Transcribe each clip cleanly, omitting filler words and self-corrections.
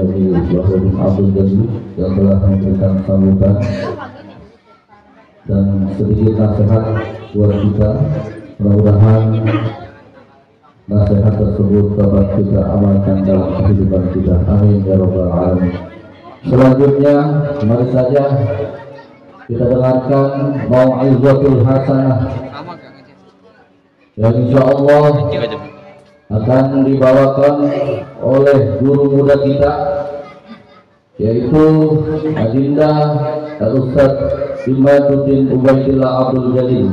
Haji Bahrudin Abdul Jalil yang telah memberikan sambutan dan sedikit nasihat buat kita. Mudah-mudahan nasihat tersebut dapat kita amalkan dalam kehidupan kita. Amin ya rabbal alamin. Selanjutnya mari saja kita dengarkan mau'izatul hasanah yang insyaallah akan dibawakan oleh guru muda kita, yaitu Adinda Al-Ustaz Imaduddin Ubaidillah Abdul Jalil.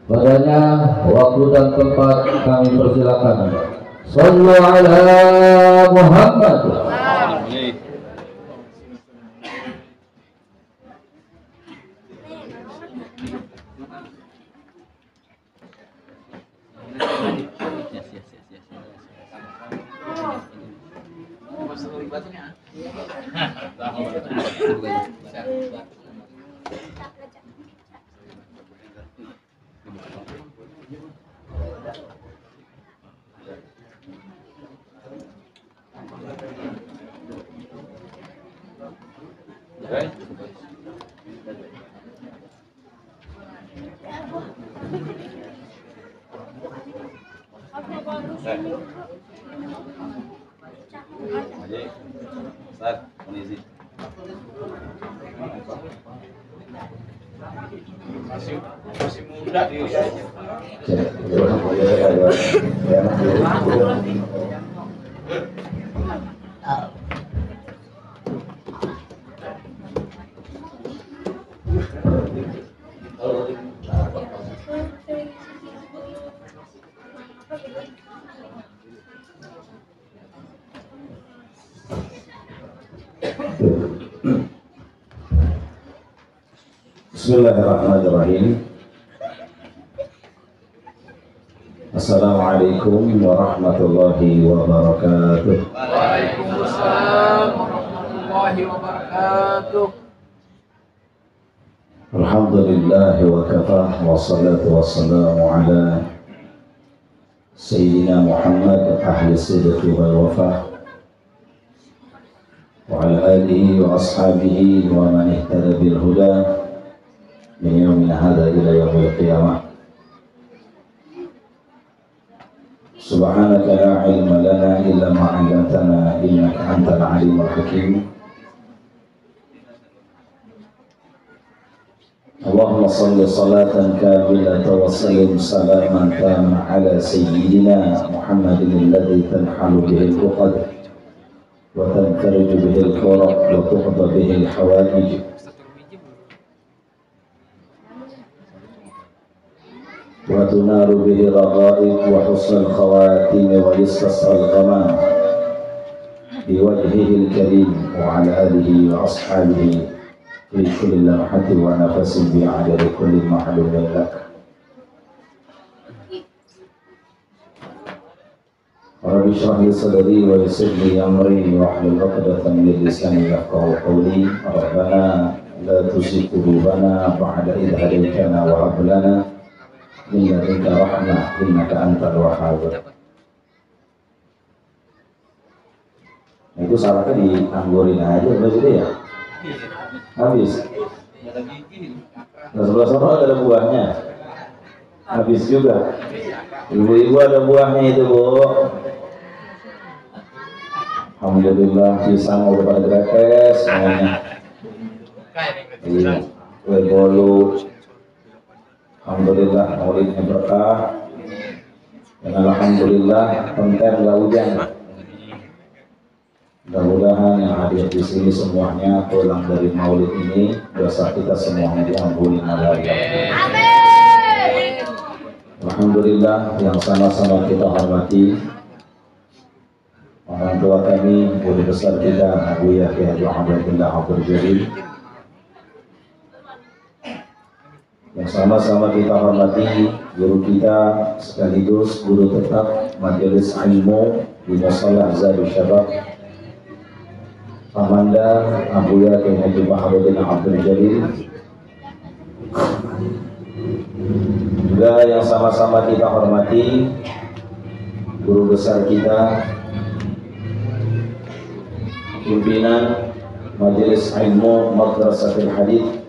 Padanya waktu dan tempat kami persilakan. Shallu ala Muhammad. Masih muda dia. Bismillahirrahmanirrahim. Assalamualaikum warahmatullahi wabarakatuh. Waalaikumsalam warahmatullahi wabarakatuh. Alhamdulillah wa kafah wa salatu wassalamu ala Sayyidina Muhammad ahli sidqi wal wafah wa ala alihi wa ashabihi wa man ihtada bil huda min yawmin hadha ila yaumil qiyamah. Subhanaka la ilma lana illa ma 'allamtana innaka antal alimul hakim. Allahumma salli salatan kamilatan wa sallim salaman taman ala sayyidina Muhammadin alladhi tanhalu bihi al-uqad wa tanfariju bihi al-kurab wa tuqda bihi al-hawaij wa tunaru bihi raghaib wa husnul khawatim wa yastasqal ghamam bi wajhihi al-karim wa ala alihi wa ashabihi fi kulli lamhatin wa nafasin bi adadi kulli mahlumin lak. Rabbi shrah li sadri wa yassir li amri wa hlul 'uqdatam min lisani yafqahu qawli. Rabbana la tuzigh qulubana ba'da idh hadaytana wa hab lana min ladunka rahmah innaka antal wahhab. Itu salahnya dianggurin aja begitu ya. Habis. Nah, sebelah sana ada buahnya. Habis juga. Ibu-ibu ada buahnya itu, Bu. Alhamdulillah pisang udah pada gretes semuanya. Iya. Kue bolu. Alhamdulillah maulidnya berkah. Dan alhamdulillah penter nggak hujan. Mudah-mudahan yang hadir di sini semuanya pulang dari maulid ini dosa kita semuanya diampuni oleh Allah. Alhamdulillah yang sama-sama kita hormati orang tua kami, guru besar kita Abu Yahya Abdullah Abdul Jalil, yang sama-sama kita hormati guru kita sekaligus guru tetap Majelis Ilmu di Masalah Zadul Syabab Pamanda Abu Yahya Haji Bahrudin Abdul Jalil, juga yang sama-sama kita hormati guru besar kita pimpinan Majelis Ilmu Madrasatul Hadits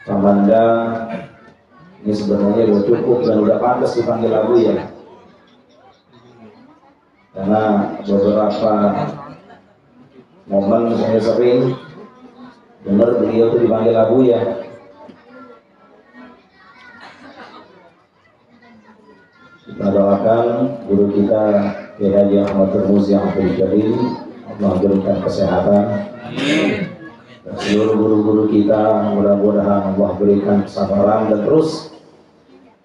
Kamanda. Ini sebenarnya udah cukup dan udah pantas dipanggil Abu ya, karena beberapa momen saya sering dengar beliau itu dipanggil Abu ya. Kita doakan guru kita Kiai Haji Ahmad Tirmizi Abdul Jalil, Allah berikan kesehatan. Dan seluruh guru-guru kita mudah-mudahan Allah berikan kesabaran dan terus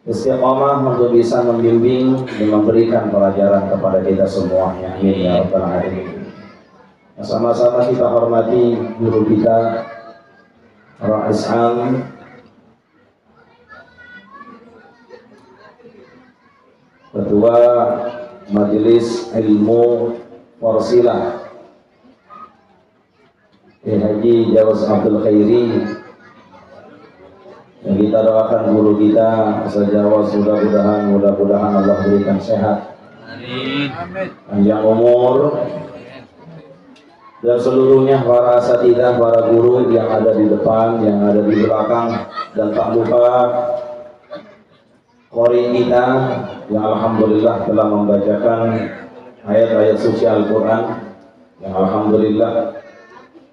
istiqomah untuk bisa membimbing dan memberikan pelajaran kepada kita semuanya. Amin ya rabbal alamin. Sama-sama kita hormati guru kita Rais Am Ketua Majelis Ilmu Forsilah Haji Jawaz Abdul Khairi, yang kita doakan guru kita Sejawaz, mudah-mudahan Allah berikan sehat, panjang umur, dan seluruhnya para asatidzah, para guru yang ada di depan, yang ada di belakang, dan tak lupa qori kita yang alhamdulillah telah membacakan ayat-ayat suci Al-Quran, yang alhamdulillah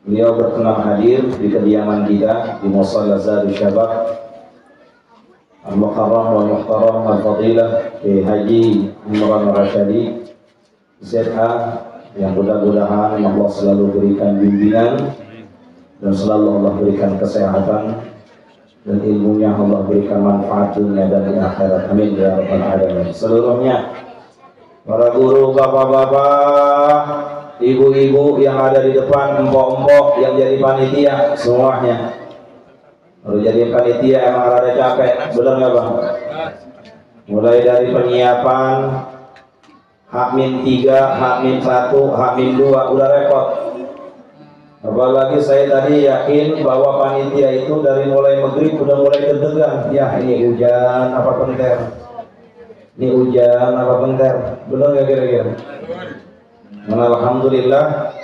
beliau berkenan hadir di kediaman kita di Musalla Zadul Syabab Al-Mukarram wal Muhtaram Al-Fadilah Kiai Haji Imran Rasyadi ZA, yang mudah-mudahan Allah selalu berikan bimbingan dan selalu Allah berikan kesehatan dan ilmunya Allah berikan manfaat dunia dan di akhirat. Amin ya rabbal alamin. Seluruhnya para guru, bapak-bapak, ibu-ibu yang ada di depan, empok-empok yang jadi panitia, semuanya. Kalau jadi panitia emang rada capek, benar nggak bang? Mulai dari penyiapan H-3, H-1, H-2 udah repot. Apalagi saya tadi yakin bahwa panitia itu dari mulai maghrib udah mulai deg-degan. Ya ini hujan apa penter? Ini hujan apa penter? Benar nggak kira-kira? Alhamdulillah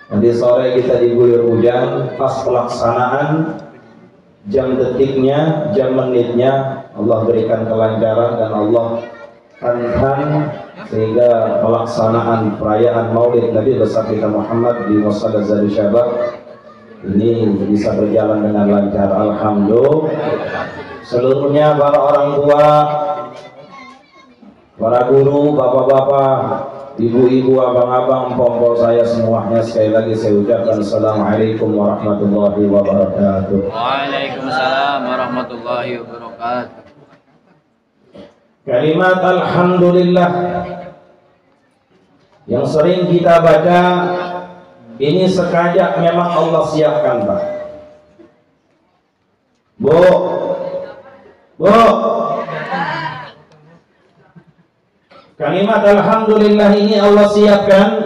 nanti sore kita diguyur hujan, pas pelaksanaan jam detiknya, jam menitnya Allah berikan kelancaran dan Allah kankan sehingga pelaksanaan perayaan Maulid Nabi besar kita Muhammad di Musalla Zadul Syabab ini bisa berjalan dengan lancar. Alhamdulillah. Seluruhnya para orang tua, para guru, bapak-bapak, ibu-ibu, abang-abang, empok-empok saya semuanya, sekali lagi saya ucapkan Assalamualaikum warahmatullahi wabarakatuh. Waalaikumsalam warahmatullahi wabarakatuh. Kalimat Alhamdulillah yang sering kita baca ini sekajak memang Allah siapkan, Pak. Bu, kalimat Alhamdulillah ini Allah siapkan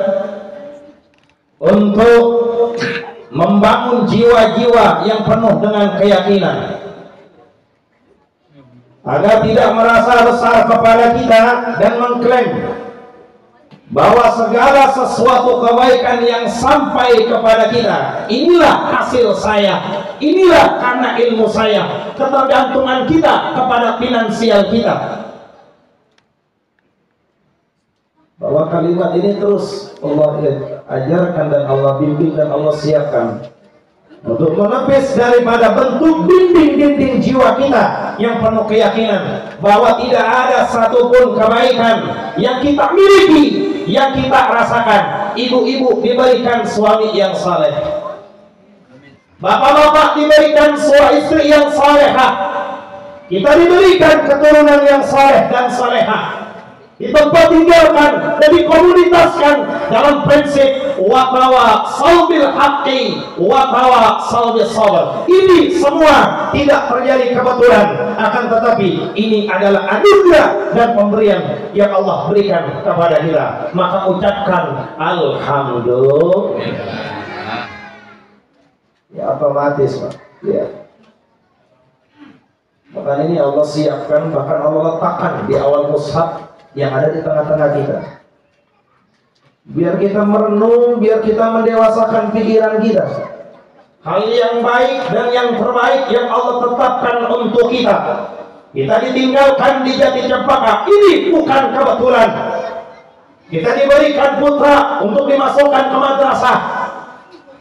untuk membangun jiwa-jiwa yang penuh dengan keyakinan, agar tidak merasa besar kepala kita dan mengklaim bahwa segala sesuatu kebaikan yang sampai kepada kita inilah hasil saya, inilah karena ilmu saya, ketergantungan kita kepada finansial kita. Bahwa kalimat ini terus Allah ajarkan dan Allah bimbing dan Allah siapkan untuk menepis daripada bentuk dinding-dinding jiwa kita yang penuh keyakinan bahwa tidak ada satupun kebaikan yang kita miliki, yang kita rasakan. Ibu-ibu diberikan suami yang saleh, bapak-bapak diberikan istri yang salehah, kita diberikan keturunan yang saleh dan salehah, di tempat tinggalkan dan dikomunitaskan dalam prinsip watawa salbil haqqi watawa salbil sabar. Ini semua tidak terjadi kebetulan, akan tetapi ini adalah anugerah dan pemberian yang Allah berikan kepada kita. Maka ucapkan Alhamdulillah. Ya otomatis, Pak. Ya. Maka ini Allah siapkan, bahkan Allah letakkan di awal mushaf yang ada di tengah-tengah kita. biar kita merenung, biar kita mendewasakan pikiran kita. Hal yang baik dan yang terbaik yang Allah tetapkan untuk kita. Kita ditinggalkan di Jati Cempaka, ini bukan kebetulan. Kita diberikan putra untuk dimasukkan ke madrasah.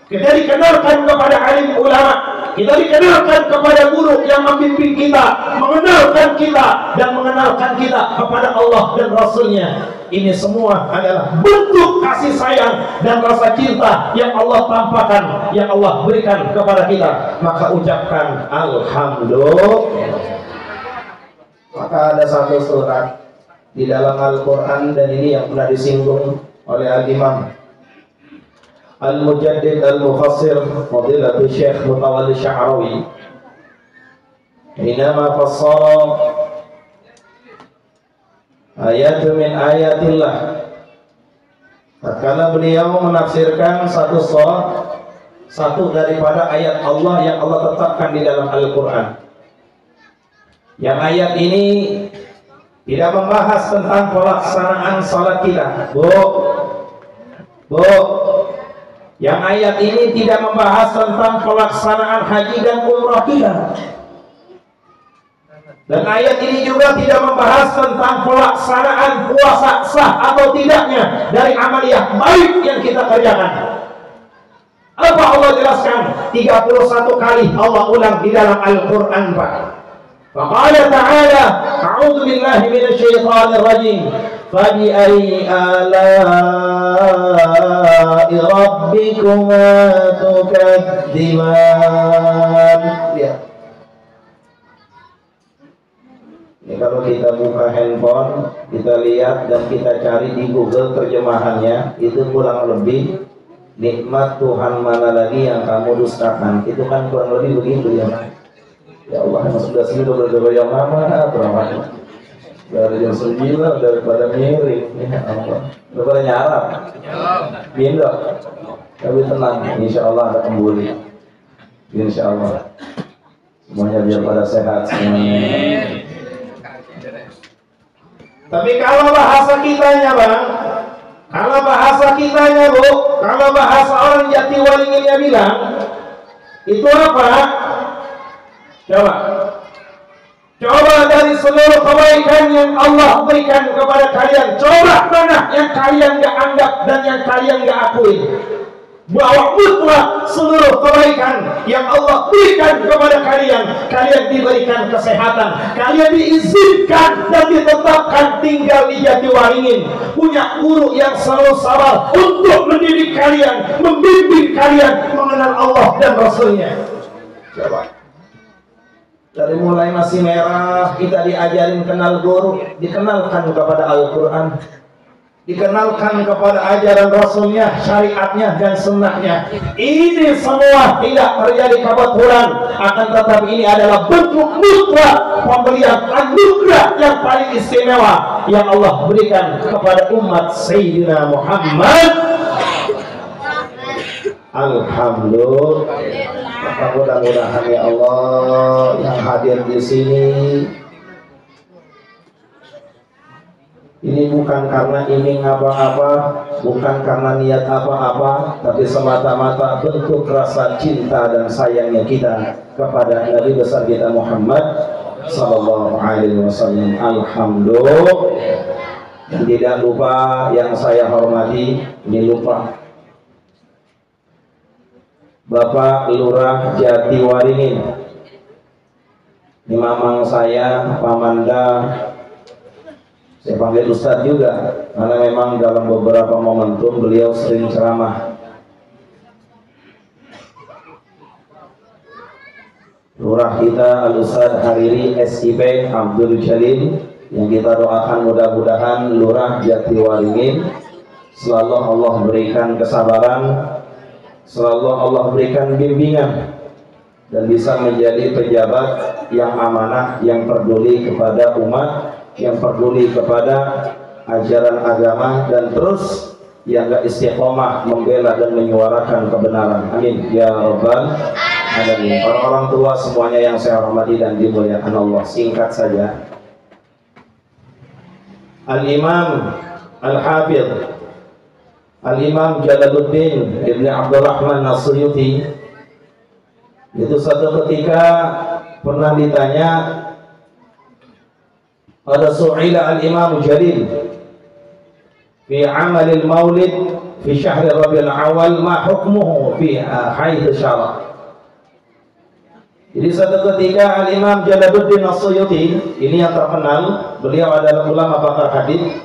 Kita dikenalkan kepada alim ulama. Kita dikenalkan kepada guru yang membimbing kita, mengenalkan kita dan mengenalkan kita kepada Allah dan Rasulnya. Ini semua adalah bentuk kasih sayang dan rasa cinta yang Allah tampakkan, yang Allah berikan kepada kita. Maka ucapkan alhamdulillah. Maka ada satu surat di dalam Al-Quran, dan ini yang pernah disinggung oleh Al-Imam Al-Mujaddid Al-Mufassir Fadilatul Syekh Mutawalli Sya'rawi, inama fassara ayat min ayatillah. Tatkala beliau menafsirkan satu surat, satu daripada ayat Allah yang Allah tetapkan di dalam Al-Quran. Yang ayat ini tidak membahas tentang pelaksanaan salat kita, Bu. Yang ayat ini tidak membahas tentang pelaksanaan haji dan umrah kita. Dan ayat ini juga tidak membahas tentang pelaksanaan puasa sah atau tidaknya dari amaliyah baik yang kita kerjakan. Apa Allah jelaskan? 31 kali Allah ulang di dalam Al-Quran, Pak. Faqala ta'ala, a'udzu billahi minasyaitonir rajim. Fabi'ayyi ala'i rabbikuma tukadziban. Lihat. Ini kalau kita buka handphone, kita lihat dan kita cari di Google terjemahannya, itu kurang lebih nikmat Tuhan mana lagi yang kamu dustakan. Itu kan kurang lebih begitu ya. Ya Allah, emang sudah sini udah berdoa nama berapa? Dari jam 9 daripada miring, ya Allah. Daripada nyarap, bindo. Tapi tenang, insya Allah ada kembali. Insya Allah, semuanya biar pada sehat semuanya. Tapi kalau bahasa kitanya, Bang, kalau bahasa kitanya, Bu, kalau bahasa orang Jatiwaringinnya bilang, itu apa? Coba dari seluruh kebaikan yang Allah berikan kepada kalian, coba mana yang kalian gak anggap dan yang kalian gak akui. Bahwa mutlak seluruh kebaikan yang Allah berikan kepada kalian, kalian diberikan kesehatan, kalian diizinkan dan ditetapkan tinggal di Jatiwaringin, punya guru yang selalu sabar untuk mendidik kalian, membimbing kalian mengenal Allah dan Rasulnya. Coba. Dari mulai masih merah kita diajarin kenal guru, dikenalkan kepada Al-Quran, dikenalkan kepada ajaran Rasulnya, syariatnya dan sunnahnya. Ini semua tidak terjadi kebetulan, akan tetapi ini adalah bentuk mutlak pemberian anugerah yang paling istimewa yang Allah berikan kepada umat Sayyidina Muhammad. Alhamdulillah. Mudah-mudahan ya Allah yang hadir di sini ini bukan karena ingin apa-apa, bukan karena niat apa-apa, tapi semata-mata bentuk rasa cinta dan sayangnya kita kepada Nabi besar kita Muhammad sallallahu alaihi wasallam. Alhamdulillah. Dan tidak lupa yang saya hormati, ini lupa Bapak Lurah Jatiwaringin, ini mamang saya, Pamanda, saya panggil Ustadz juga, karena memang dalam beberapa momentum beliau sering ceramah. Lurah kita Al-Ustadz Hariri SIP Abdul Jalil, yang kita doakan mudah-mudahan Lurah Jatiwaringin selalu Allah berikan kesabaran, selalu Allah berikan bimbingan, dan bisa menjadi pejabat yang amanah, yang peduli kepada umat, yang peduli kepada ajaran agama, dan terus yang gak istiqomah membela dan menyuarakan kebenaran. Amin ya rabbal alamin. Orang-orang tua semuanya yang saya hormati dan dimuliakan Allah, singkat saja, Al-Imam Al-Hafidh Al-Imam Jalaluddin Ibn Abdurrahman As-Suyuti itu suatu ketika pernah ditanya, ada su'ila al-Imam Jalil fi amalil maulid fi syahr Rabiul Awal ma hukmuhu fi haitsu syara. Jadi suatu ketika Al-Imam Jalaluddin As-Suyuti, ini yang terkenal, beliau adalah ulama pakar hadis,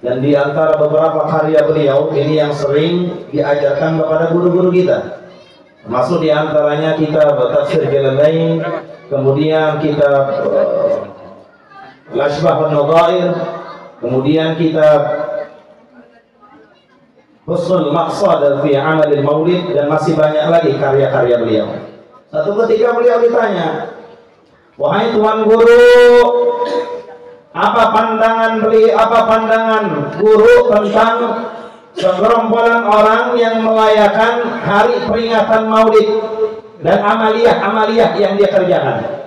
dan di antara beberapa karya beliau ini yang sering diajarkan kepada guru-guru kita, termasuk di antaranya kitab Tafsir Jalalain, kemudian kitab Al-Ashbah wan Nadhair, kemudian kitab Husnul Maqsad fi Amalil Maulid, dan masih banyak lagi karya-karya beliau. Satu ketika beliau ditanya, wahai tuan guru, apa pandangan guru tentang segerombolan orang yang merayakan hari peringatan Maulid dan amaliyah yang dia kerjakan?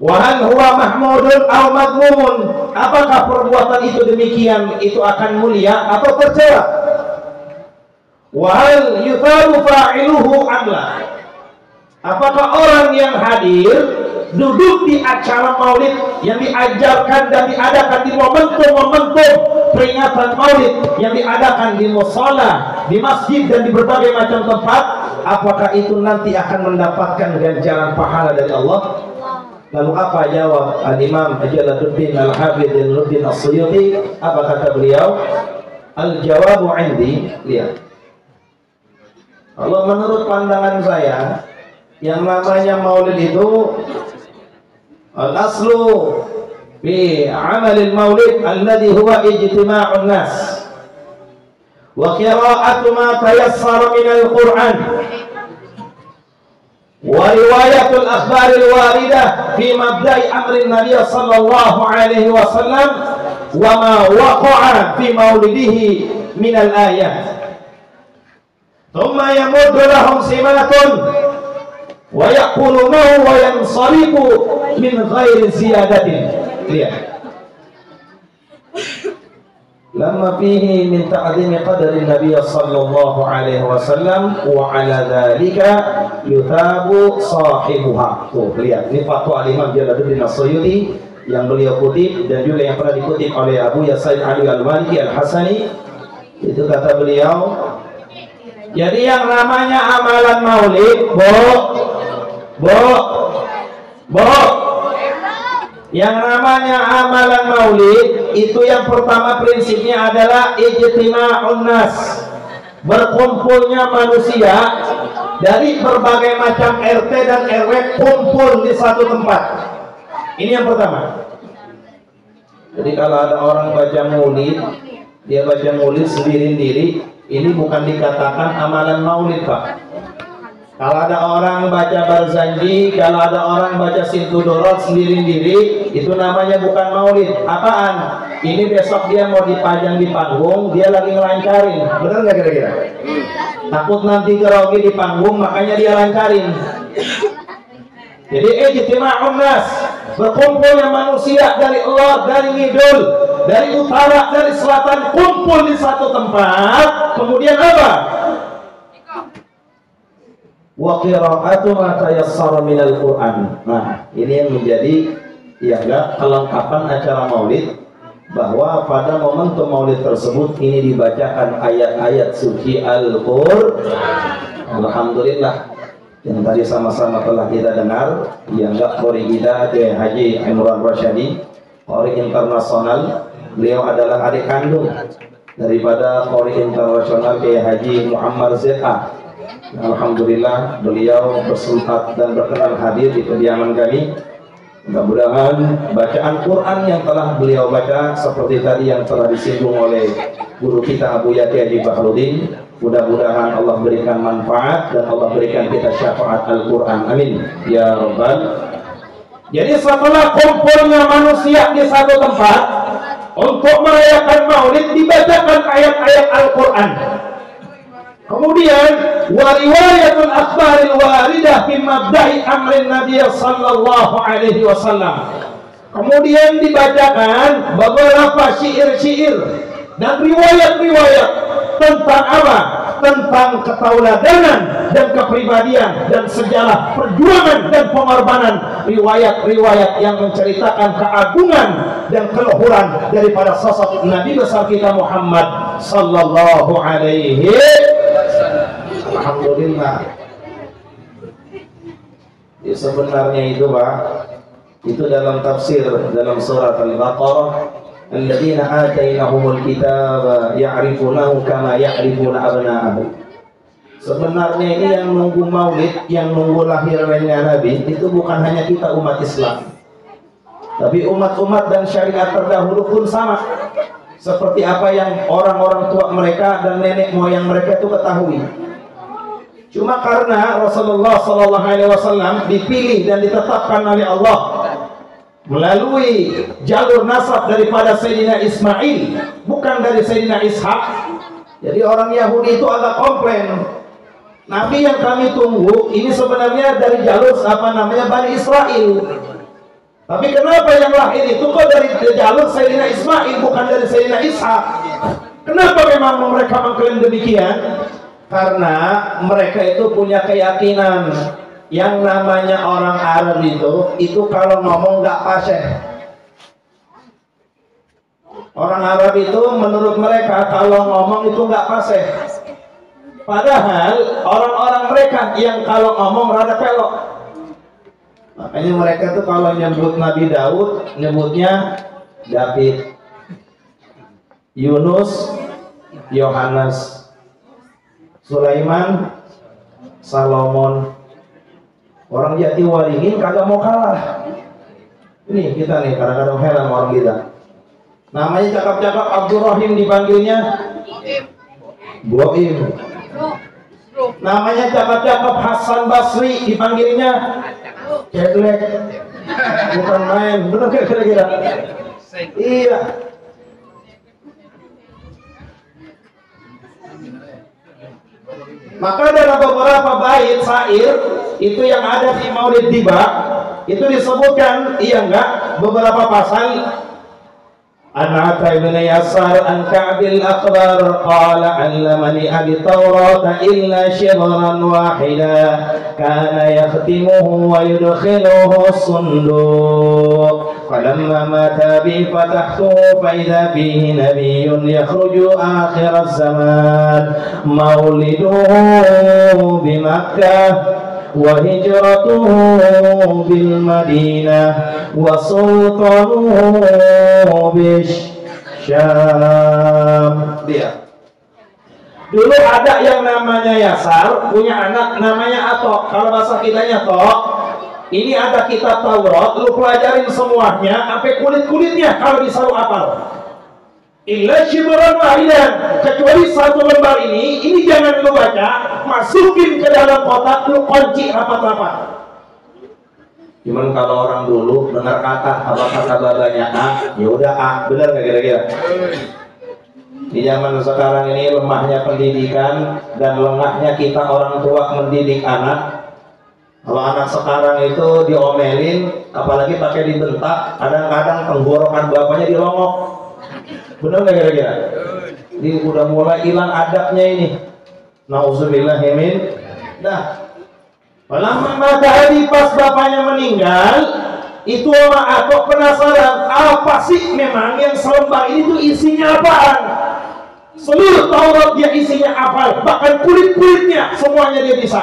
Wahal huwa mahmudun aw madmumun, apakah perbuatan itu demikian itu akan mulia atau tercela? Wahal yuthabu fa'iluhu amla, apakah orang yang hadir duduk di acara maulid yang diajarkan dan diadakan di momentum-momentum peringatan maulid yang diadakan di mushola, di masjid dan di berbagai macam tempat, apakah itu nanti akan mendapatkan ganjaran pahala dari Allah? Lalu apa jawab Al-Imam Jalaluddin Al-Hafidh Jalaluddin As-Suyuti? Apa kata beliau? Al-jawabu indi, lihat, kalau menurut pandangan saya, yang namanya maulid itu al-aslu fi amalil maulid alladhi huwa ijtima'un nas wa qira'atu ma tayassara min al-Qur'an wa riwayatul akhbaril waridah fi mabda'i amrin nabiy sallallahu alaihi wasallam wa ma waqa'a fi maulidihi min al-ayat thumma yamuddu lahum simatun wa yaqulunahu wa yansarifu min ghairi ziyadatin. Lihat, lamma fihi min ta'zimi qadri Nabi sallallahu alaihi wasallam wa ala dzalika yuthabu sahibuha. Tuh, lihat, ini fatwa Al-Imam Jalaluddin As-Suyuti yang beliau kutip dan juga yang pernah dikutip oleh Abu Yasaid Ali Al-Maliki Al-Hasani. Itu kata beliau, jadi yang namanya amalan maulid, yang namanya amalan maulid itu yang pertama prinsipnya adalah ijtima'un nas, berkumpulnya manusia dari berbagai macam RT dan RW kumpul di satu tempat. Ini yang pertama. Jadi kalau ada orang baca maulid, dia baca maulid sendiri-sendiri, ini bukan dikatakan amalan maulid, Pak. Kalau ada orang baca barzanji, kalau ada orang baca sintudorot sendiri-sendiri, itu namanya bukan maulid. Apaan? Ini besok dia mau dipajang di panggung, dia lagi ngelancarin. Bener nggak kira-kira? Takut nanti grogi di panggung, makanya dia lancarin. Jadi ijtima'un nas, berkumpulnya manusia dari Allah, dari ngidul, dari utara, dari selatan, kumpul di satu tempat. Kemudian apa? Wa qira'atu ma tayassara minal Qur'an. Nah, ini yang menjadi kelengkapan acara maulid, bahwa pada momentum maulid tersebut ini dibacakan ayat-ayat suci Al-Qur'an. Alhamdulillah, yang tadi sama-sama telah kita dengar, yang qori kita Kiai Haji Imran Rasyadi, qori internasional. Beliau adalah adik kandung daripada qori internasional Kiai Haji Muhammad Z.A. Alhamdulillah, beliau bersempat dan berkenan hadir di kediaman kami. Mudah-mudahan bacaan Quran yang telah beliau baca seperti tadi yang telah disinggung oleh guru kita Abu Yati Haji Bahrudin, mudah-mudahan Allah berikan manfaat dan Allah berikan kita syafaat Al-Quran. Amin ya Rabbal. Jadi setelah kumpulnya manusia di satu tempat untuk merayakan maulid, dibacakan ayat-ayat Al-Quran. Kemudian wariwayatul akhbaril waridah fi mabda'i amrin Nabi sallallahu alaihi wasallam. Kemudian dibacakan beberapa syair-syair dan riwayat-riwayat tentang apa? Tentang ketauladanan dan kepribadian dan sejarah perjuangan dan pengorbanan riwayat-riwayat yang menceritakan keagungan dan keluhuran daripada sosok Nabi besar kita Muhammad sallallahu alaihi wasallam. Alhamdulillah. Ya, sebenarnya itu Pak, itu dalam tafsir dalam surat Al-Baqarah, alladzina atainahumul kitaba ya'rifunahu kama ya'rifuna abna'ahum. Sebenarnya ini yang nunggu maulid, yang nunggu lahirnya Nabi itu bukan hanya kita umat Islam, tapi umat-umat dan syariat terdahulu pun sama. Seperti apa yang orang-orang tua mereka dan nenek moyang mereka itu ketahui. Cuma karena Rasulullah SAW dipilih dan ditetapkan oleh Allah melalui jalur nasab daripada Sayyidina Ismail, bukan dari Sayyidina Ishak. Jadi orang Yahudi itu agak komplain, Nabi yang kami tunggu ini sebenarnya dari jalur Bani Israel. Tapi kenapa yang lahir itu kok dari jalur Sayyidina Ismail, bukan dari Sayyidina Ishak? Kenapa memang mereka mengklaim demikian? Karena mereka itu punya keyakinan yang namanya orang Arab itu kalau ngomong nggak fasih. Orang Arab itu menurut mereka kalau ngomong itu nggak fasih. Padahal orang-orang mereka yang kalau ngomong rada pelok. Makanya mereka tuh kalau nyebut Nabi Daud nyebutnya David, Yunus, Yohanes, Sulaiman, Salomon. Orang Jatiwaringin kagak mau kalah. Ini kita nih kadang-kadang heran orang kita. Namanya cakap-cakap Abdurrahim dipanggilnya Boim. Namanya cakap-cakap Hasan Basri dipanggilnya Ceklek. Bukan main, bener kira-kira. Iya. Maka dalam beberapa bait syair itu yang ada di Maulid Tiba itu disebutkan, iya enggak, beberapa pasal. An-Ata ibn Yasar an Ka'bil Akbar qala 'allamani abi Tawrata illa shibran wahida kana yakhtimuhu wa yudkhiluhu as-sunduq falamma mata bi fatahtuhu fa idza fihi nabiyyun yakhruju akhir az-zaman mauliduhu bi Makkah wa hijratuhu bil Madinah wa sultanuhu bis Syam. Dia dulu ada yang namanya Yasar, punya anak namanya Atok. Kalau bahasa kitanya Tok. Ini ada kitab Taurat, lu pelajarin semuanya sampai kulit-kulitnya kalau bisa lu hafal. Illa shibran wahidan, kecuali satu lembar ini jangan lu baca, masukin ke dalam kotak, lu kunci rapat-rapat. Cuman kalau orang dulu dengar kata apa kata babanya A, ya udah A, benar nggak kira-kira? Di zaman sekarang ini lemahnya pendidikan dan lengahnya kita orang tua mendidik anak. Kalau anak sekarang itu diomelin, apalagi pakai dibentak, kadang-kadang tenggorokan bapaknya dilongok. Benar nggak kira-kira? Ini udah mulai hilang adabnya ini. Nauzubillahimin. Nah, lama matahari pas bapaknya meninggal, itu orang Atok penasaran, apa sih memang yang selembar ini tuh isinya apaan? Seluruh Taurat dia isinya apa? Bahkan kulit-kulitnya semuanya dia bisa.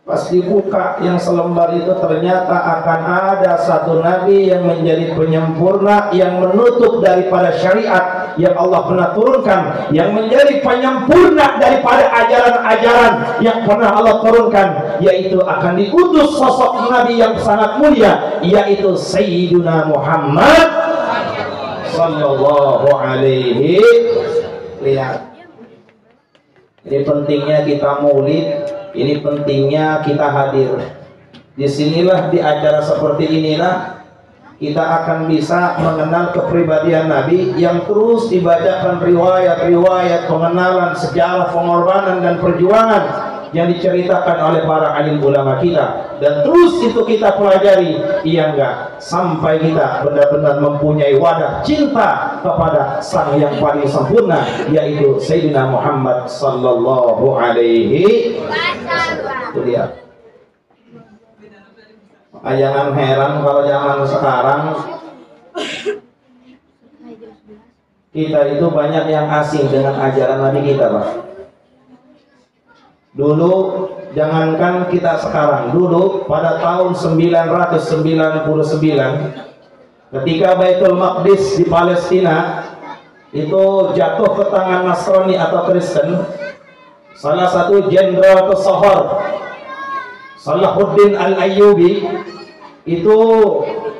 Pas dibuka yang selembar itu ternyata akan ada satu nabi yang menjadi penyempurna, yang menutup daripada syariat yang Allah pernah turunkan, yang menjadi penyempurna daripada ajaran-ajaran yang pernah Allah turunkan, yaitu akan diutus sosok nabi yang sangat mulia, yaitu Sayyiduna Muhammad sallallahu alaihi. Lihat, ini pentingnya kita maulid. Ini pentingnya kita hadir. Disinilah di acara seperti inilah kita akan bisa mengenal kepribadian Nabi yang terus dibacakan riwayat-riwayat pengenalan sejarah pengorbanan dan perjuangan yang diceritakan oleh para alim ulama kita, dan terus itu kita pelajari, iya enggak, sampai kita benar-benar mempunyai wadah cinta kepada sang yang paling sempurna, yaitu Sayyidina Muhammad sallallahu alaihi wasallam. Itu dia. Jangan heran kalau zaman sekarang kita itu banyak yang asing dengan ajaran Nabi kita, Pak. Dulu, jangankan kita sekarang, dulu pada tahun 999 ketika Baitul Maqdis di Palestina itu jatuh ke tangan Nasrani atau Kristen, salah satu jenderal Tasahor Salahuddin Al-Ayyubi itu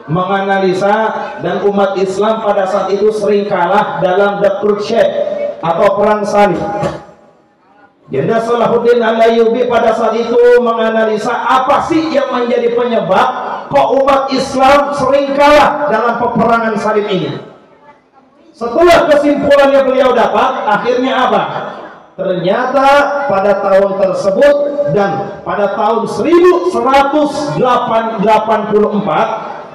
menganalisa, dan umat Islam pada saat itu sering kalah dalam The Crusade atau perang salib. Jenderal Salahuddin Al-Ayyubi pada saat itu menganalisa apa sih yang menjadi penyebab kok umat Islam sering kalah dalam peperangan salib ini. Setelah kesimpulannya beliau dapat, akhirnya apa? Ternyata pada tahun tersebut dan pada tahun 1184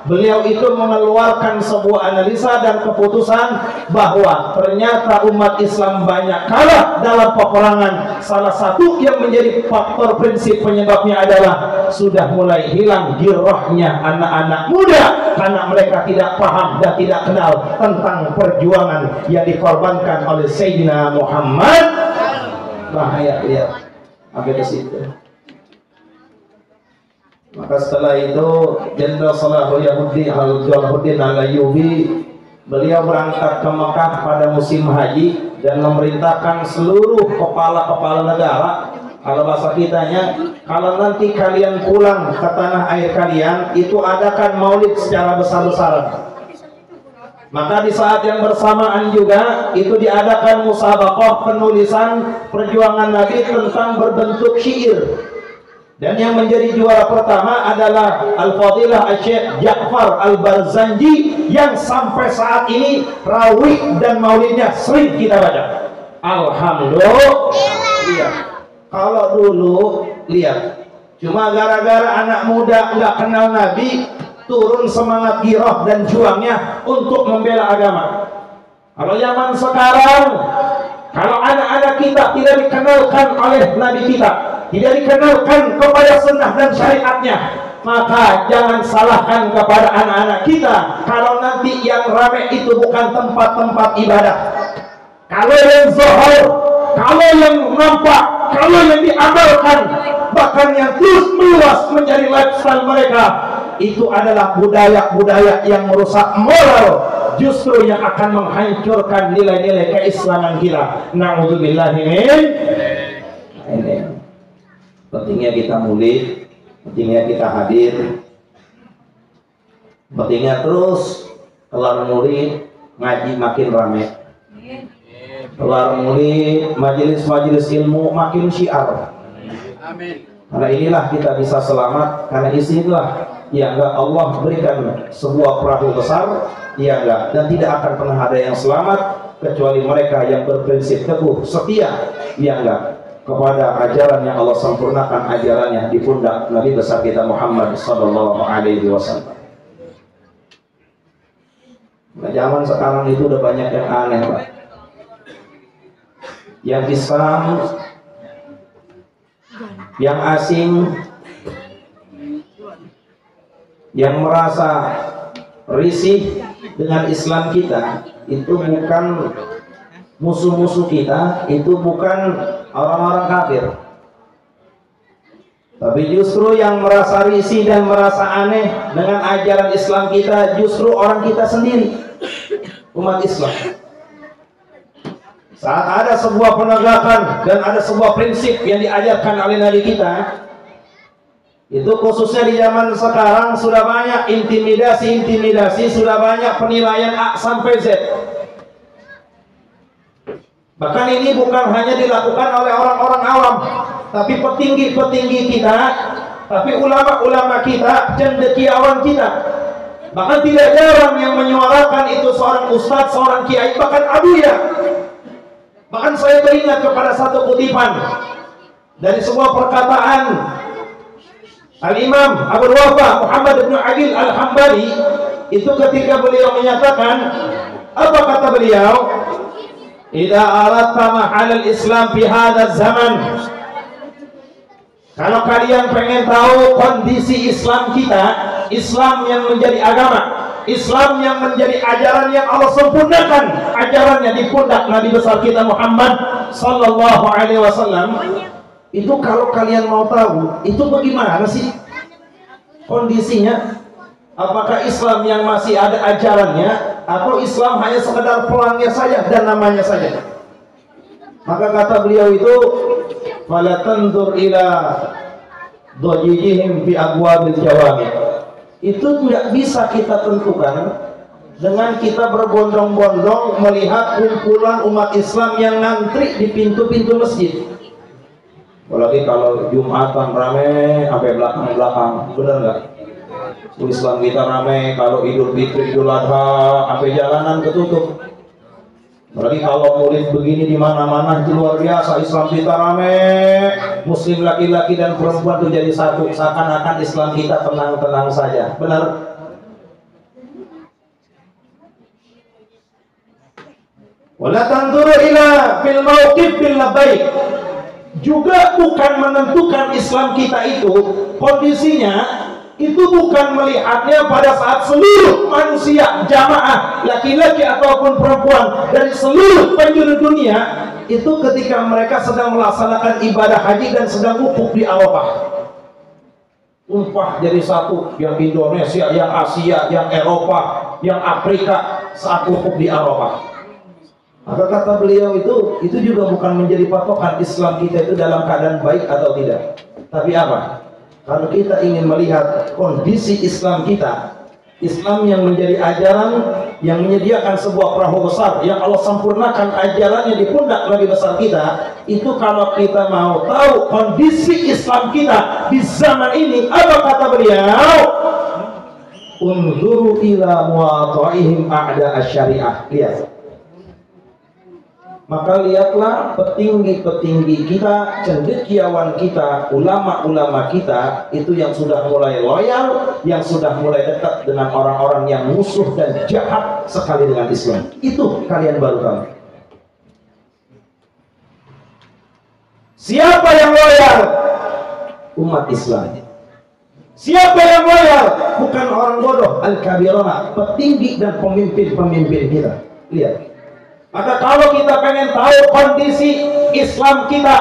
beliau itu mengeluarkan sebuah analisa dan keputusan bahwa ternyata umat Islam banyak kalah dalam peperangan. Salah satu yang menjadi faktor prinsip penyebabnya adalah sudah mulai hilang girahnya anak-anak muda karena mereka tidak paham dan tidak kenal tentang perjuangan yang dikorbankan oleh Sayyidina Muhammad. Bahaya dia sampai ke situ. Maka setelah itu Jenderal Salahuddin Al-Ayyubi beliau berangkat ke Mekah pada musim haji dan memerintahkan seluruh kepala-kepala negara, kalau bahasa kitanya, kalau nanti kalian pulang ke tanah air kalian itu adakan maulid secara besar-besaran. Maka di saat yang bersamaan juga itu diadakan musabaqah penulisan perjuangan Nabi tentang berbentuk syair. Dan yang menjadi juara pertama adalah Al-Fadilah Syekh Ja'far Al-Barzanji yang sampai saat ini rawih dan maulidnya sering kita baca. Alhamdulillah. Lihat. Kalau dulu lihat, cuma gara-gara anak muda nggak kenal Nabi, turun semangat girah dan juangnya untuk membela agama. Kalau zaman sekarang, kalau anak-anak kita tidak dikenalkan oleh Nabi kita, tidak dikenalkan kepada sunnah dan syariatnya, maka jangan salahkan kepada anak-anak kita kalau nanti yang ramai itu bukan tempat-tempat ibadah. Kalau yang zahir, kalau yang nampak, kalau yang diamalkan, bahkan yang terus meluas menjadi lifestyle mereka, itu adalah budaya-budaya yang merusak moral, justru yang akan menghancurkan nilai-nilai keislaman kita. Na'udzubillahi min. Ini pentingnya kita maulid, pentingnya kita hadir, pentingnya terus kelar maulid ngaji makin ramai, kelar maulid majelis-majelis ilmu makin syiar. Amin. Karena inilah kita bisa selamat, karena inilah ya enggak Allah berikan sebuah perahu besar, ya enggak, dan tidak akan pernah ada yang selamat kecuali mereka yang berprinsip teguh setia, ya enggak, kepada ajaran yang Allah sempurnakan ajarannya di pundak Nabi besar kita Muhammad sallallahu alaihi wasallam. Nah, zaman sekarang itu udah banyak yang aneh, Pak. Yang Islam, yang asing, yang merasa risih dengan Islam kita, itu bukan musuh-musuh kita, itu bukan orang-orang kafir, tapi justru yang merasa risih dan merasa aneh dengan ajaran Islam kita justru orang kita sendiri, umat Islam. Saat ada sebuah penegakan dan ada sebuah prinsip yang diajarkan oleh Nabi kita, itu khususnya di zaman sekarang sudah banyak intimidasi, sudah banyak penilaian A sampai Z. Bahkan ini bukan hanya dilakukan oleh orang-orang awam, tapi petinggi-petinggi kita, tapi ulama-ulama kita, cendekiawan kita. Bahkan tidak jarang yang menyuarakan itu seorang ustadz, seorang kiai, bahkan abuya. Bahkan saya teringat kepada satu kutipan dari sebuah perkataan Al-Imam Abu Wafa Muhammad bin Ali Al-Hambali, itu ketika beliau menyatakan Apa kata beliau? Idza aradta mahalal Islam fi hadzal zaman. Kalau kalian pengen tahu kondisi Islam kita, Islam yang menjadi agama, Islam yang menjadi ajaran yang Allah sempurnakan, ajarannya di pundak Nabi besar kita Muhammad sallallahu alaihi wasallam. Itu kalau kalian mau tahu, itu bagaimana sih kondisinya? Apakah Islam yang masih ada ajarannya, atau Islam hanya sekedar pelangnya saja dan namanya saja? Maka kata beliau itu, fala tanzur ila dajijihim fi abwabil jawami. Itu tidak bisa kita tentukan dengan kita berbondong-bondong melihat kumpulan umat Islam yang ngantri di pintu-pintu masjid. Apalagi kalau Jumatan rame sampai belakang-belakang, benar nggak? Islam kita rame, kalau Idul Fitri, Idul Adha, sampai jalanan ketutup. Apalagi kalau murid begini di mana-mana, itu luar biasa. Islam kita rame, Muslim laki-laki dan perempuan itu jadi satu, seakan-akan Islam kita tenang-tenang saja. Benar? Wala tanzuru ila fil mauqif bil labbaik. Juga bukan menentukan Islam kita itu kondisinya, itu bukan melihatnya pada saat seluruh manusia jamaah laki-laki ataupun perempuan dari seluruh penjuru dunia itu ketika mereka sedang melaksanakan ibadah haji dan sedang wukuf di Arafah, umpah jadi satu, yang Indonesia, yang Asia, yang Eropa, yang Afrika saat wukuf di Arafah. Maka kata beliau itu juga bukan menjadi patokan Islam kita itu dalam keadaan baik atau tidak. Tapi apa? Kalau kita ingin melihat kondisi Islam kita, Islam yang menjadi ajaran yang menyediakan sebuah perahu besar yang Allah sempurnakan ajarannya di pundak Nabi besar kita, itu kalau kita mau tahu kondisi Islam kita di zaman ini, apa kata beliau? Unzuru ila muwataihim a'da asy-syariah. Lihat. Maka lihatlah petinggi-petinggi kita, cendekiawan kita, ulama-ulama kita, itu yang sudah mulai loyal, yang sudah mulai dekat dengan orang-orang yang musuh dan jahat sekali dengan Islam. Itu kalian baru tahu. Siapa yang loyal? Umat Islam. Siapa yang loyal? Bukan orang bodoh, al-kabirona, petinggi dan pemimpin-pemimpin kita. Lihat. Maka kalau kita pengen tahu kondisi Islam kita,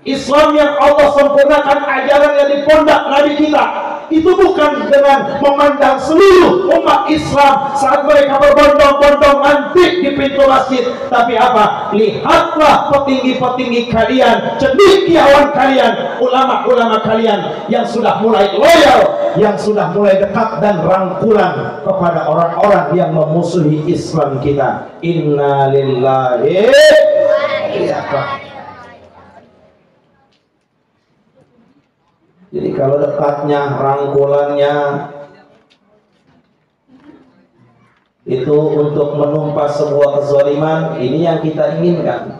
Islam yang Allah sempurnakan ajarannya di pundak Nabi kita, itu bukan dengan memandang seluruh umat Islam saat mereka berbondong-bondong nanti di pintu masjid, tapi apa? Lihatlah petinggi-petinggi kalian, cendekiawan kalian, ulama-ulama kalian yang sudah mulai loyal, yang sudah mulai dekat dan rangkulan kepada orang-orang yang memusuhi Islam kita. Inna lillahi Jadi kalau dekatnya, rangkulannya itu untuk menumpas sebuah kezaliman, ini yang kita inginkan.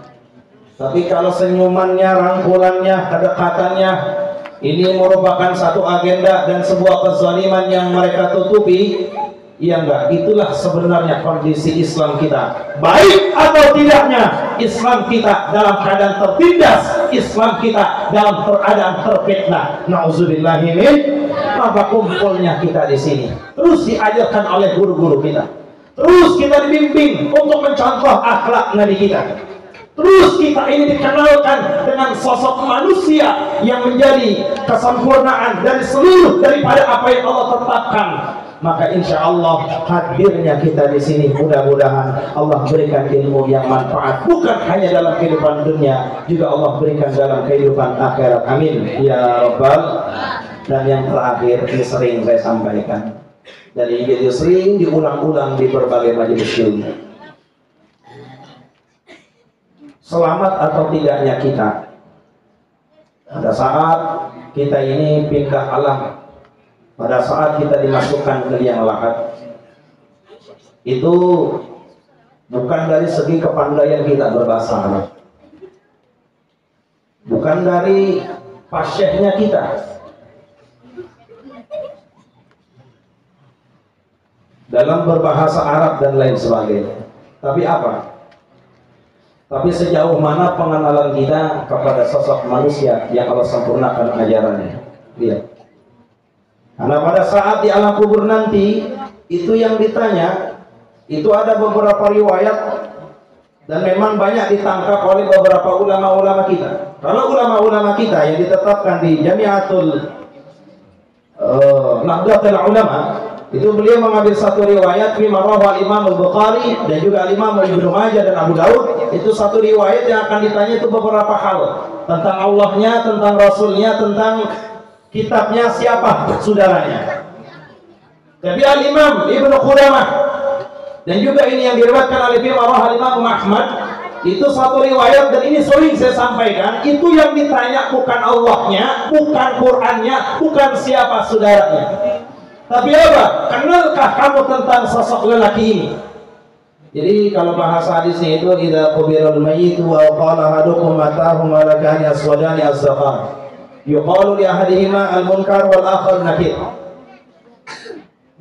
Tapi kalau senyumannya, rangkulannya, kedekatannya, ini merupakan satu agenda dan sebuah kezaliman yang mereka tutupi, ya enggak, itulah sebenarnya kondisi Islam kita. Baik atau tidaknya Islam kita dalam keadaan tertindas, Islam kita dalam keadaan terfitnah. Nauzubillahi min. Maka kumpulnya kita di sini, terus diajarkan oleh guru-guru kita, terus kita dibimbing untuk mencontoh akhlak Nabi kita, terus kita ini dikenalkan dengan sosok manusia yang menjadi kesempurnaan dari seluruh daripada apa yang Allah tetapkan. Maka insya Allah hadirnya kita di sini, mudah-mudahan Allah berikan ilmu yang manfaat, bukan hanya dalam kehidupan dunia, juga Allah berikan dalam kehidupan akhirat. Amin ya Rabbal. Dan yang terakhir, ini sering saya sampaikan dan ini sering diulang-ulang di berbagai majelis ilmu. Selamat atau tidaknya kita pada saat kita ini pindah alam, pada saat kita dimasukkan ke liang lahat, itu bukan dari segi kepandaian kita berbahasa Arab, bukan dari fasyahnya kita, dalam berbahasa Arab dan lain sebagainya. Tapi apa? Tapi sejauh mana pengenalan kita kepada sosok manusia yang Allah sempurnakan ajarannya. Lihat. Karena pada saat di alam kubur nanti, itu yang ditanya, itu ada beberapa riwayat dan memang banyak ditangkap oleh beberapa ulama-ulama kita. Kalau ulama-ulama kita yang ditetapkan di Jamiatul Nahdlatul Ulama, itu beliau mengambil satu riwayat fi marwah Imam Al-Bukhari dan juga Imam Ibnu Majah dan Abu Daud. Itu satu riwayat yang akan ditanya itu beberapa hal tentang Allahnya, tentang Rasulnya, tentang kitabnya, siapa saudaranya. Tapi Al-Imam Ibnu Qudamah dan juga ini yang diriwayatkan oleh marwah Imam Ahmad, itu satu riwayat dan ini sering saya sampaikan, itu yang ditanya bukan Allahnya, bukan Qur'annya, bukan siapa saudaranya. Tapi apa? Kenalkah kamu tentang sosok lelaki ini? Jadi kalau bahasa hadisnya itu idza qubirul mayyit wa qala ahadukum matahum malakani aswadani az-zaqan yuqalu li ahadihima al-munkar wal akhar nakir.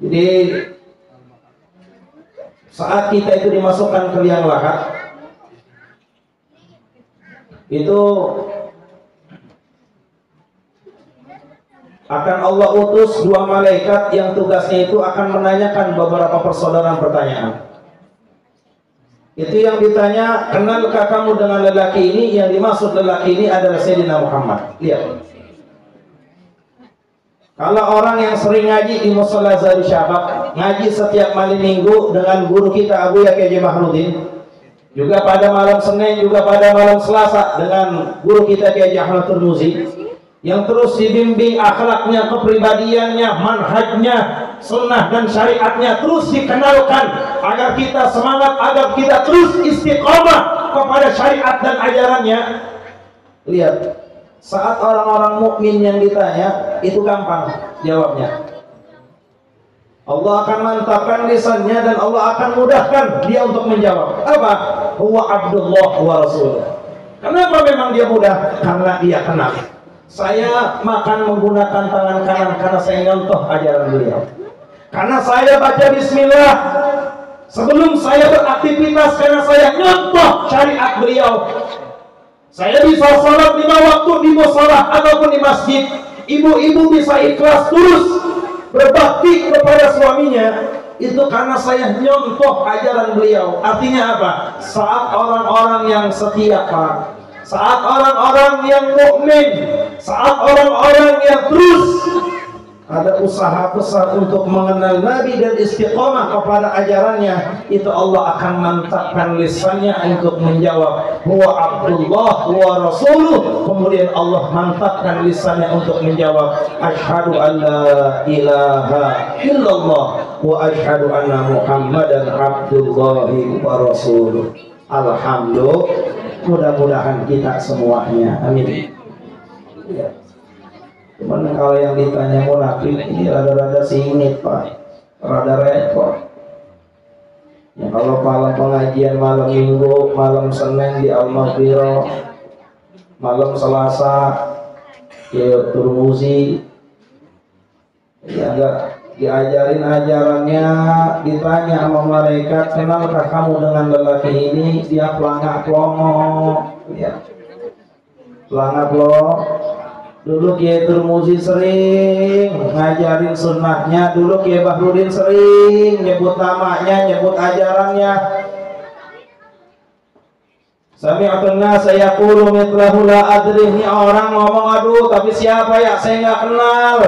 Jadi saat kita itu dimasukkan ke liang lahat, itu akan Allah utus dua malaikat yang tugasnya itu akan menanyakan beberapa persaudaraan pertanyaan. Itu yang ditanya, kenalkah kamu dengan lelaki ini? Yang dimaksud lelaki ini adalah Sayyidina Muhammad. Lihat. Kalau orang yang sering ngaji di Mushola Zaru Syabab, ngaji setiap malam minggu dengan guru kita Abu Yahya Haji Mahrudin, juga pada malam Senin, juga pada malam Selasa dengan guru kita Haji Ahmad Turmuzi, yang terus dibimbing akhlaknya, kepribadiannya, manhajnya, sunnah dan syariatnya terus dikenalkan agar kita semangat, agar kita terus istiqamah kepada syariat dan ajarannya. Lihat, saat orang-orang mukmin yang ditanya itu gampang jawabnya. Allah akan mantapkan lisannya dan Allah akan mudahkan dia untuk menjawab. Apa? Huwa Abdullah wa Rasul. Kenapa memang dia mudah? Karena dia kenal. Saya makan menggunakan tangan kanan karena saya nyontoh ajaran beliau. Karena saya baca bismillah sebelum saya beraktivitas karena saya nyontoh syariat beliau. Saya bisa sholat 5 waktu di mushola ataupun di masjid. Ibu-ibu bisa ikhlas terus berbakti kepada suaminya. Itu karena saya nyontoh ajaran beliau. Artinya apa? Saat orang-orang yang setia, Pak, saat orang-orang yang mukmin, saat orang-orang yang terus ada usaha besar untuk mengenal Nabi dan istiqomah kepada ajarannya, itu Allah akan mantapkan lisannya untuk menjawab huwa Abdullah wa Rasuluh. Kemudian Allah mantapkan lisannya untuk menjawab asyhadu an la ilaha illallah wa asyhadu anna Muhammadan abdullahi wa rasuluh. Alhamdulillah, mudah-mudahan kita semuanya, amin. Ya. Cuman kalau yang ditanya munafik ini rada-rada singit, Pak, rada repot. Ya, kalau malam pengajian malam minggu, malam Senin di Al-Maghfirah, malam Selasa ya Turmuzi, ya enggak diajarin ajarannya, ditanya sama malaikat, kenalkah kamu dengan lelaki ini? Dia pelangak-pelongok, ya, pelangak-pelongok. Dulu Kiai Turmuzi sering ngajarin sunnahnya, dulu Kiai Bahrudin sering nyebut namanya, nyebut ajarannya. Sami'atun nas yaqulu mithlahu la adri. Ini orang ngomong, aduh tapi siapa ya, saya nggak kenal.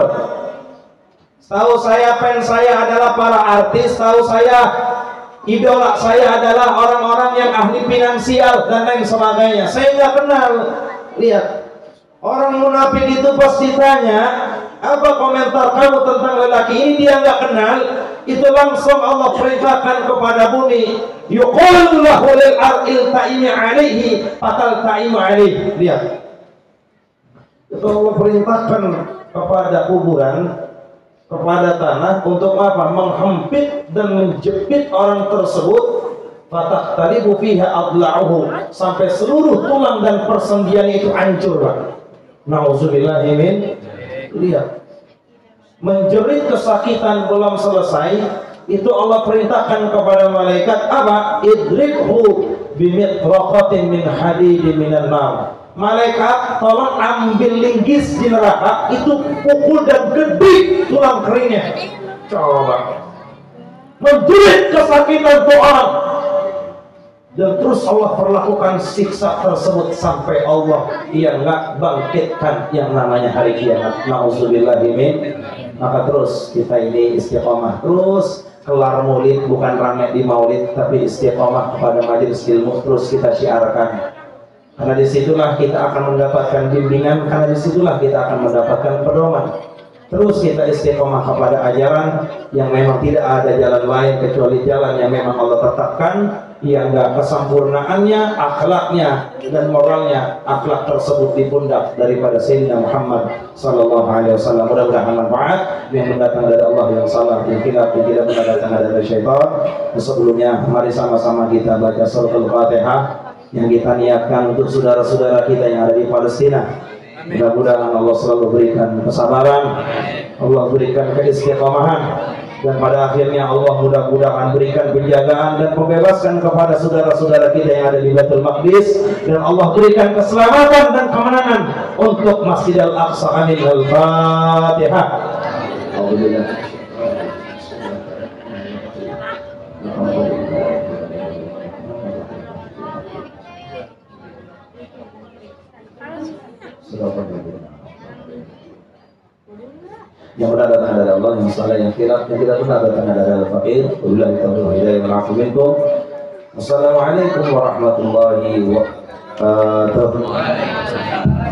Tahu saya fans saya adalah para artis, tahu saya idola saya adalah orang-orang yang ahli finansial dan lain sebagainya. Saya nggak kenal. Lihat, orang munafik itu pas ditanya apa komentar kamu tentang lelaki ini, dia nggak kenal. Itu langsung Allah perintahkan kepada bumi, yuqalu lahu lil aril ta'imi alaihi fatal ta'imu alaihi. Lihat, itu Allah perintahkan kepada kuburan, kepada tanah untuk apa? Menghempit dan menjepit orang tersebut. Fatahtalibu fiha adla'uhu, sampai seluruh tulang dan persendiannya itu hancur, Pak. Nauzubillahi min. Lihat, menjerit kesakitan belum selesai, itu Allah perintahkan kepada malaikat apa? Idrikhu bimitraqatin min hadidin minan nar. Malaikat tolong ambil linggis di neraka, itu pukul dan gedik tulang keringnya. Coba menjerit kesakitan tuh orang, dan terus Allah perlakukan siksa tersebut sampai Allah nggak bangkitkan yang namanya hari kiamat. Nauzubillahimin. Maka terus kita ini istiqomah, terus kelar maulid bukan rame di maulid, tapi istiqomah kepada majelis ilmu terus kita syiarkan. Karena disitulah kita akan mendapatkan bimbingan, karena disitulah kita akan mendapatkan pedoman. Terus kita istiqomah kepada ajaran yang memang tidak ada jalan lain kecuali jalan yang memang Allah tetapkan, yang enggak kesempurnaannya, akhlaknya dan moralnya, akhlak tersebut di pundak daripada Sayyidina Muhammad sallallahu alaihi wasallam. Mudah-mudahan manfaat yang mendatang dari Allah yang salah, yang tidak mendatang dari syaitan. Sebelumnya mari sama-sama kita baca suratul Fatihah yang kita niatkan untuk saudara-saudara kita yang ada di Palestina. Mudah-mudahan Allah selalu berikan kesabaran, Allah berikan keistiqomahan, dan pada akhirnya Allah mudah-mudahan berikan penjagaan dan membebaskan kepada saudara-saudara kita yang ada di Baitul Maqdis, dan Allah berikan keselamatan dan kemenangan untuk Masjidil Aqsa. Amin. Al-Fatihah. Yang benar datang dari Allah, yang salah yang tidak benar datang dari al-faqir. Wabillahi taufiq wal hidayah wal 'afwu minkum. Wassalamualaikum warahmatullahi wabarakatuh.